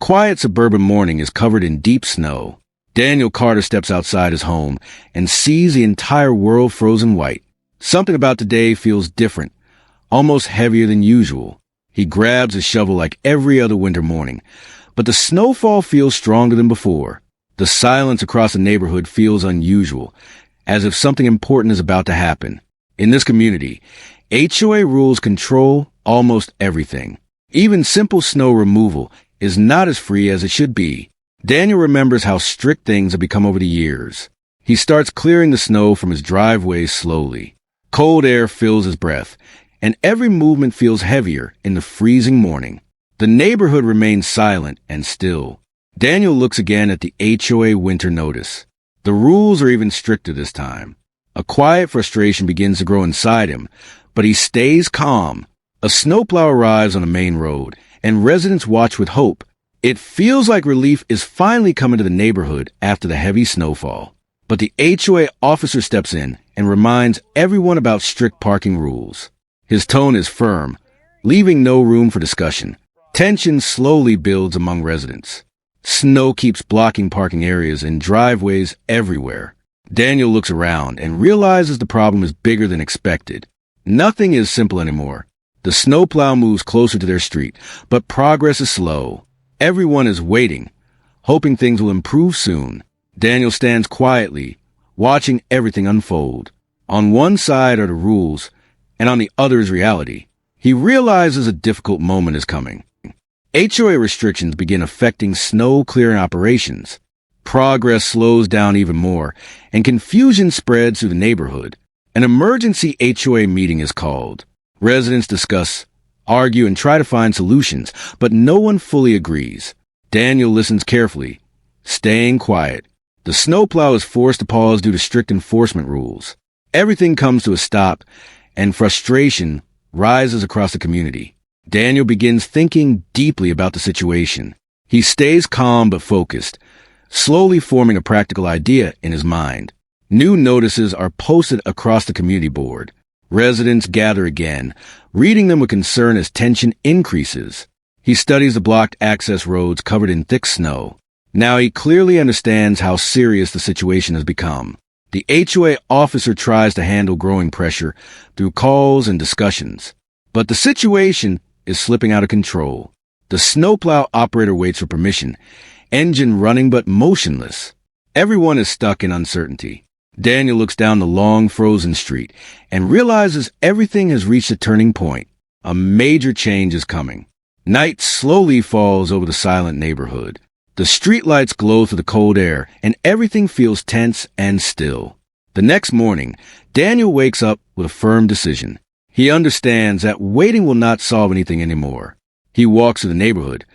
quiet suburban morning is covered in deep snow. Daniel Carter steps outside his home and sees the entire world frozen white. Something about today feels different, almost heavier than usual. He grabs his shovel like every other winter morning, but the snowfall feels stronger than before. The silence across the neighborhood feels unusual, as if something important is about to happen. In this community, HOA rules control almost everything. Even simple snow removal is not as free as it should be. Daniel remembers how strict things have become over the years. He starts clearing the snow from his driveway slowly. Cold air fills his breath, and every movement feels heavier in the freezing morning. The neighborhood remains silent and still. Daniel looks again at the HOA winter notice. The rules are even stricter this time. A quiet frustration begins to grow inside him, but he stays calm. A snowplow arrives on the main road, and residents watch with hope. It feels like relief is finally coming to the neighborhood after the heavy snowfall. But the HOA officer steps in and reminds everyone about strict parking rules. His tone is firm, leaving no room for discussion. Tension slowly builds among residents. Snow keeps blocking parking areas and driveways everywhere. Daniel looks around and realizes the problem is bigger than expected. Nothing is simple anymore. The snowplow moves closer to their street, but progress is slow. Everyone is waiting, hoping things will improve soon. Daniel stands quietly, watching everything unfold. On one side are the rules, and on the other is reality. He realizes a difficult moment is coming. HOA restrictions begin affecting snow-clearing operations. Progress slows down even more, and confusion spreads through the neighborhood. An emergency HOA meeting is called. Residents discuss, argue, and try to find solutions, but no one fully agrees. Daniel listens carefully, staying quiet. The snowplow is forced to pause due to strict enforcement rules. Everything comes to a stop, and frustration rises across the community. Daniel begins thinking deeply about the situation. He stays calm but focused, slowly forming a practical idea in his mind. New notices are posted across the community board. Residents gather again, reading them with concern as tension increases. He studies the blocked access roads covered in thick snow. Now he clearly understands how serious the situation has become. The HOA officer tries to handle growing pressure through calls and discussions. But the situation is slipping out of control. The snowplow operator waits for permission, engine running but motionless. Everyone is stuck in uncertainty. Daniel looks down the long, frozen street and realizes everything has reached a turning point. A major change is coming. Night slowly falls over the silent neighborhood. The streetlights glow through the cold air, and everything feels tense and still. The next morning, Daniel wakes up with a firm decision. He understands that waiting will not solve anything anymore. He walks through the neighborhood,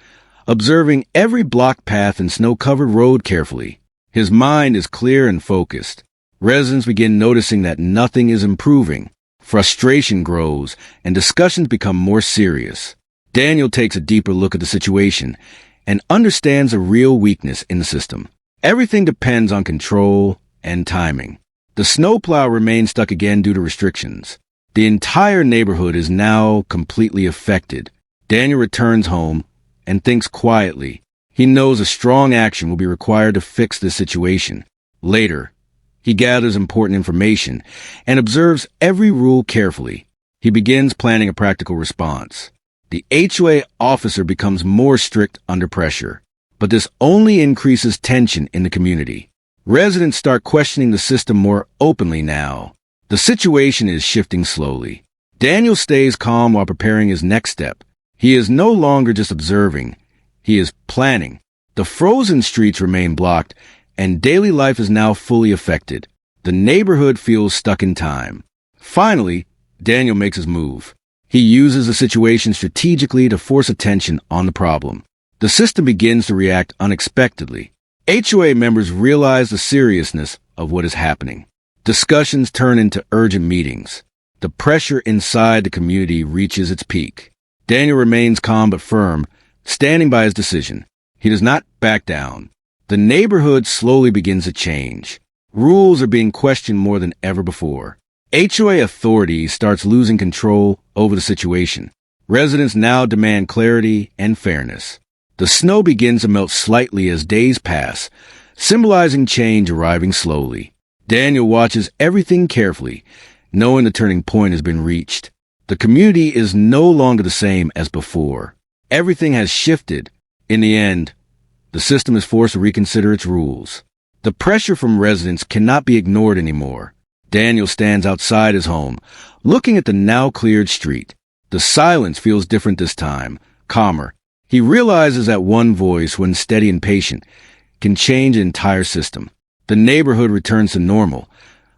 observing every blocked path and snow-covered road carefully. His mind is clear and focused. Residents begin noticing that nothing is improving. Frustration grows, and discussions become more serious. Daniel takes a deeper look at the situation and understands a real weakness in the system. Everything depends on control and timing. The snowplow remains stuck again due to restrictions. The entire neighborhood is now completely affected. Daniel returns home and thinks quietly. He knows a strong action will be required to fix this situation. Later, he gathers important information and observes every rule carefully. He begins planning a practical response. The HOA officer becomes more strict under pressure, but this only increases tension in the community. Residents start questioning the system more openly now. The situation is shifting slowly. Daniel stays calm while preparing his next step. He is no longer just observing. He is planning. The frozen streets remain blocked, and daily life is now fully affected. The neighborhood feels stuck in time. Finally, Daniel makes his move. He uses the situation strategically to force attention on the problem. The system begins to react unexpectedly. HOA members realize the seriousness of what is happening. Discussions turn into urgent meetings. The pressure inside the community reaches its peak. Daniel remains calm but firm, standing by his decision. He does not back down. The neighborhood slowly begins to change. Rules are being questioned more than ever before. HOA authority starts losing control over the situation. Residents now demand clarity and fairness. The snow begins to melt slightly as days pass, symbolizing change arriving slowly. Daniel watches everything carefully, knowing the turning point has been reached. The community is no longer the same as before. Everything has shifted. In the end, the system is forced to reconsider its rules. The pressure from residents cannot be ignored anymore. Daniel stands outside his home, looking at the now cleared street. The silence feels different this time, calmer. He realizes that one voice, when steady and patient, can change an entire system. The neighborhood returns to normal,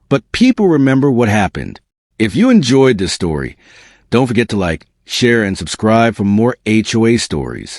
but people remember what happened. If you enjoyed this story, don't forget to like, share, and subscribe for more HOA stories.